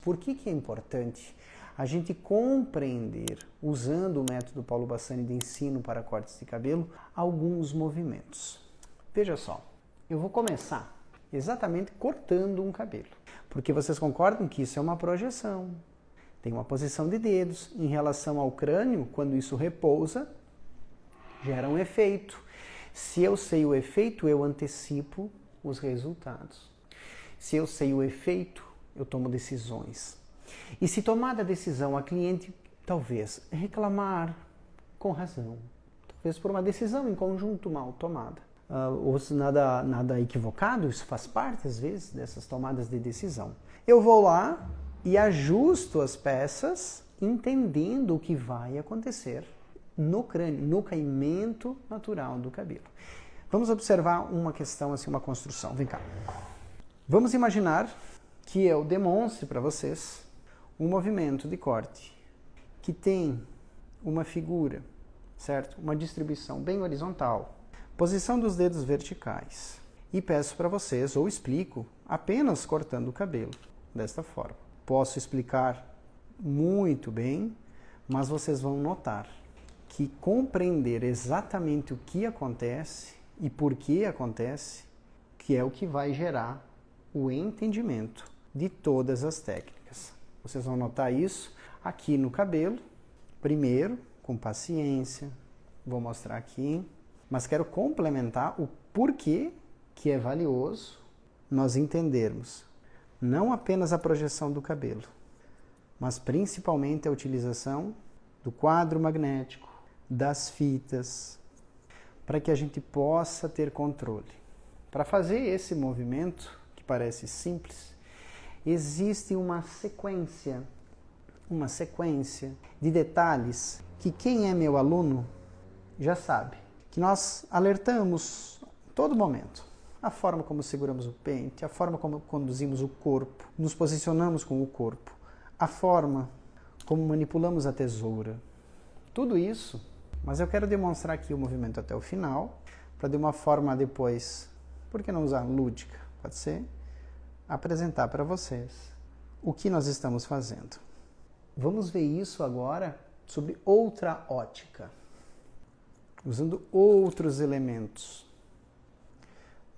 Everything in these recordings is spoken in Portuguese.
Por que é importante a gente compreender, usando o método Paulo Bassani de ensino para cortes de cabelo, alguns movimentos? Veja só, eu vou começar exatamente cortando um cabelo, porque vocês concordam que isso é uma projeção, tem uma posição de dedos em relação ao crânio, quando isso repousa, gera um efeito. Se eu sei o efeito, eu antecipo os resultados. Se eu sei o efeito, eu tomo decisões. E se tomada a decisão, a cliente talvez reclamar com razão, talvez por uma decisão em conjunto mal tomada. Ou se nada equivocado, isso faz parte às vezes dessas tomadas de decisão. Eu vou lá e ajusto as peças entendendo o que vai acontecer no crânio, no caimento natural do cabelo. Vamos observar uma questão, assim, uma construção. Vem cá. Vamos imaginar que eu demonstre para vocês um movimento de corte que tem uma figura, certo? Uma distribuição bem horizontal, posição dos dedos verticais. E peço para vocês, ou explico, apenas cortando o cabelo, desta forma. Posso explicar muito bem, mas vocês vão notar que compreender exatamente o que acontece e por que acontece, que é o que vai gerar o entendimento de todas as técnicas. Vocês vão notar isso aqui no cabelo, primeiro, com paciência, vou mostrar aqui, mas quero complementar o porquê que é valioso nós entendermos não apenas a projeção do cabelo, mas principalmente a utilização do quadro magnético, das fitas, para que a gente possa ter controle. Para fazer esse movimento, que parece simples, existe uma sequência de detalhes que quem é meu aluno já sabe, que nós alertamos a todo momento. A forma como seguramos o pente, a forma como conduzimos o corpo, nos posicionamos com o corpo, a forma como manipulamos a tesoura. Tudo isso, mas eu quero demonstrar aqui o movimento até o final, para de uma forma depois, por que não usar lúdica? Pode ser? Apresentar para vocês o que nós estamos fazendo. Vamos ver isso agora sobre outra ótica, usando outros elementos,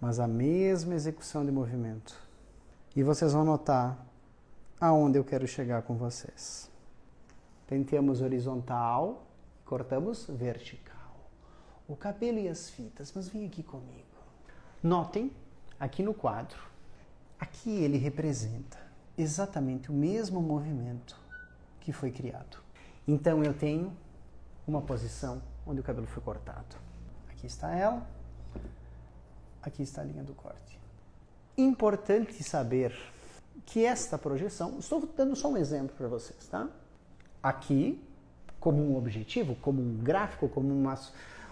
mas a mesma execução de movimento. E vocês vão notar aonde eu quero chegar com vocês. Penteamos horizontal, cortamos vertical. O cabelo e as fitas, mas vem aqui comigo. Notem, aqui no quadro, aqui ele representa exatamente o mesmo movimento que foi criado. Então eu tenho uma posição onde o cabelo foi cortado. Aqui está ela, aqui está a linha do corte. Importante saber que esta projeção, estou dando só um exemplo para vocês, tá? Aqui, como um objetivo, como um gráfico, como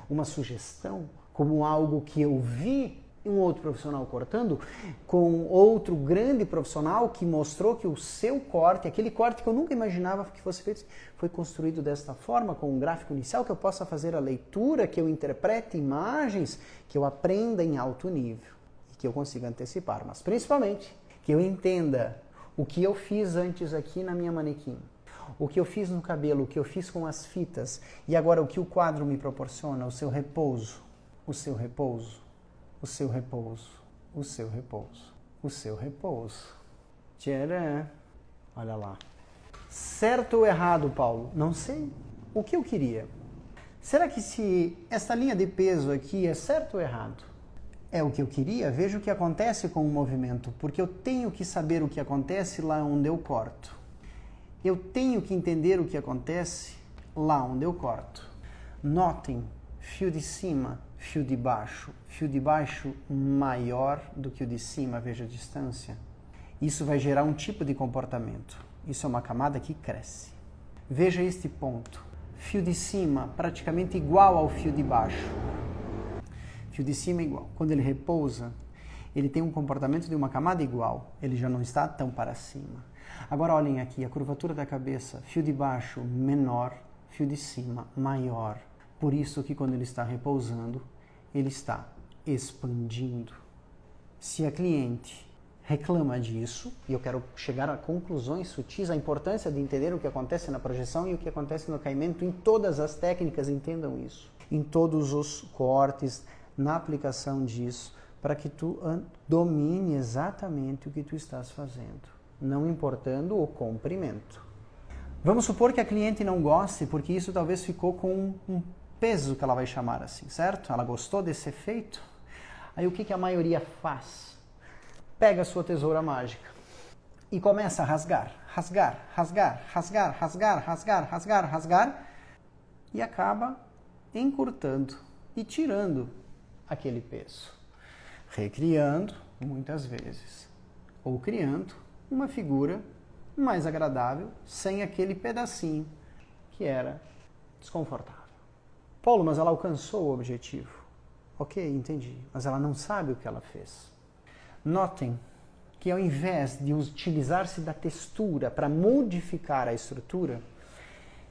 uma sugestão, como algo que eu vi um outro profissional cortando, com outro grande profissional que mostrou que o seu corte, aquele corte que eu nunca imaginava que fosse feito, foi construído desta forma, com um gráfico inicial, que eu possa fazer a leitura, que eu interprete imagens, que eu aprenda em alto nível e que eu consiga antecipar, mas principalmente que eu entenda o que eu fiz antes aqui na minha manequim, o que eu fiz no cabelo, o que eu fiz com as fitas e agora o que o quadro me proporciona, o seu repouso, o seu repouso, o seu repouso, o seu repouso, o seu repouso. Tcharam! Olha lá. Certo ou errado, Paulo? Não sei. O que eu queria? Será que se esta linha de peso aqui é certo ou errado? É o que eu queria? Veja o que acontece com o movimento, porque eu tenho que saber o que acontece lá onde eu corto. Eu tenho que entender o que acontece lá onde eu corto. Notem, fio de cima, fio de baixo maior do que o de cima, veja a distância. Isso vai gerar um tipo de comportamento. Isso é uma camada que cresce. Veja este ponto. Fio de cima praticamente igual ao fio de baixo. Fio de cima é igual. Quando ele repousa, ele tem um comportamento de uma camada igual. Ele já não está tão para cima. Agora olhem aqui, a curvatura da cabeça. Fio de baixo menor, fio de cima maior. Por isso que quando ele está repousando, ele está expandindo. Se a cliente reclama disso, e eu quero chegar a conclusões sutis, a importância de entender o que acontece na projeção e o que acontece no caimento em todas as técnicas, entendam isso, em todos os cortes, na aplicação disso, para que tu domine exatamente o que tu estás fazendo, não importando o comprimento. Vamos supor que a cliente não goste, porque isso talvez ficou com um peso, que ela vai chamar assim, certo? Ela gostou desse efeito? Aí o que a maioria faz? Pega a sua tesoura mágica e começa a rasgar, rasgar, rasgar, rasgar, rasgar, rasgar, rasgar, rasgar, e acaba encurtando e tirando aquele peso, recriando muitas vezes, ou criando uma figura mais agradável sem aquele pedacinho que era desconfortável. Paulo, mas ela alcançou o objetivo. Ok, entendi, mas ela não sabe o que ela fez. Notem que ao invés de utilizar-se da textura para modificar a estrutura,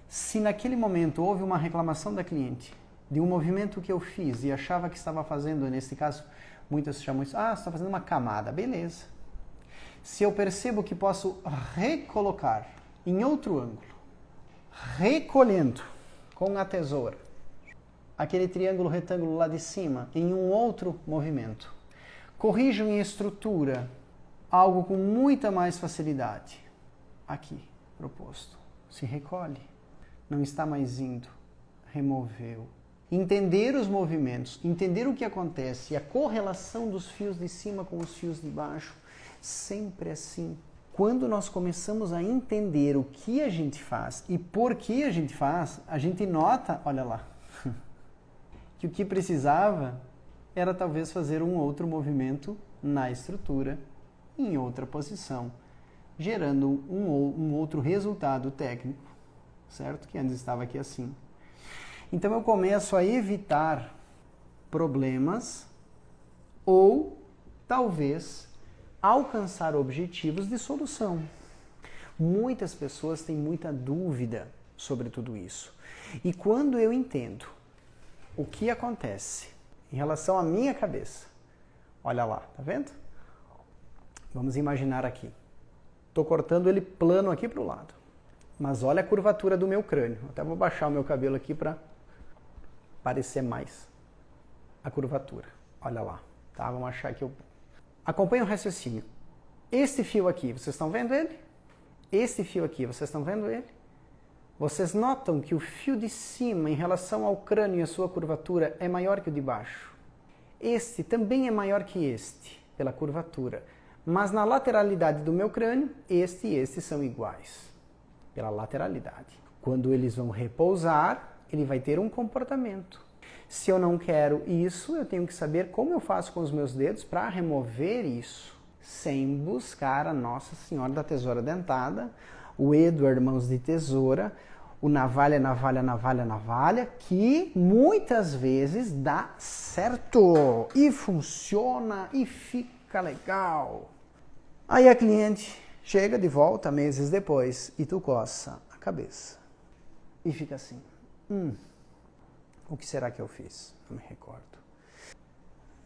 se naquele momento houve uma reclamação da cliente de um movimento que eu fiz e achava que estava fazendo, nesse caso, muitas chamam isso, você está fazendo uma camada, beleza. Se eu percebo que posso recolocar em outro ângulo, recolhendo com a tesoura, aquele triângulo retângulo lá de cima, em um outro movimento, corrijo em estrutura algo com muita mais facilidade. Aqui, proposto. Se recolhe. Não está mais indo. Removeu. Entender os movimentos, entender o que acontece e a correlação dos fios de cima com os fios de baixo, sempre assim. Quando nós começamos a entender o que a gente faz e por que a gente faz, a gente nota, olha lá, que o que precisava era talvez fazer um outro movimento na estrutura, em outra posição, gerando um outro resultado técnico, certo? Que antes estava aqui assim. Então eu começo a evitar problemas ou talvez alcançar objetivos de solução. Muitas pessoas têm muita dúvida sobre tudo isso. E quando eu entendo o que acontece em relação à minha cabeça, olha lá, tá vendo? Vamos imaginar aqui. Estou cortando ele plano aqui para o lado. Mas olha a curvatura do meu crânio. Até vou baixar o meu cabelo aqui para parecer mais a curvatura. Olha lá. Tá? Vamos achar aqui. Acompanhe o raciocínio. Este fio aqui, vocês estão vendo ele? Este fio aqui, vocês estão vendo ele? Vocês notam que o fio de cima, em relação ao crânio e a sua curvatura, é maior que o de baixo. Este também é maior que este, pela curvatura. Mas na lateralidade do meu crânio, este e este são iguais, pela lateralidade. Quando eles vão repousar, ele vai ter um comportamento. Se eu não quero isso, eu tenho que saber como eu faço com os meus dedos para remover isso, sem buscar a Nossa Senhora da Tesoura Dentada, o Edward Mãos de Tesoura, o navalha, navalha, navalha, navalha, que muitas vezes dá certo e funciona e fica legal. Aí a cliente chega de volta meses depois e tu coça a cabeça e fica assim, o que será que eu fiz? Não me recordo.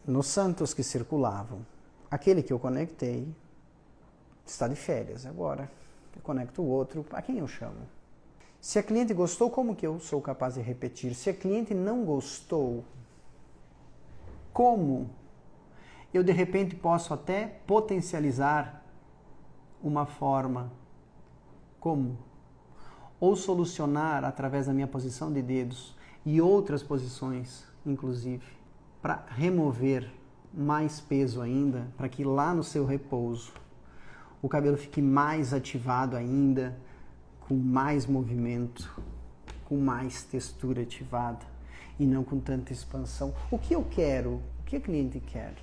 Nos santos que circulavam, aquele que eu conectei está de férias agora. Eu conecto o outro, a quem eu chamo? Se a cliente gostou, como que eu sou capaz de repetir? Se a cliente não gostou, como eu de repente posso até potencializar uma forma? Como? Ou solucionar através da minha posição de dedos e outras posições, inclusive, para remover mais peso ainda, para que lá no seu repouso o cabelo fique mais ativado ainda, com mais movimento, com mais textura ativada e não com tanta expansão. O que eu quero? O que a cliente quer?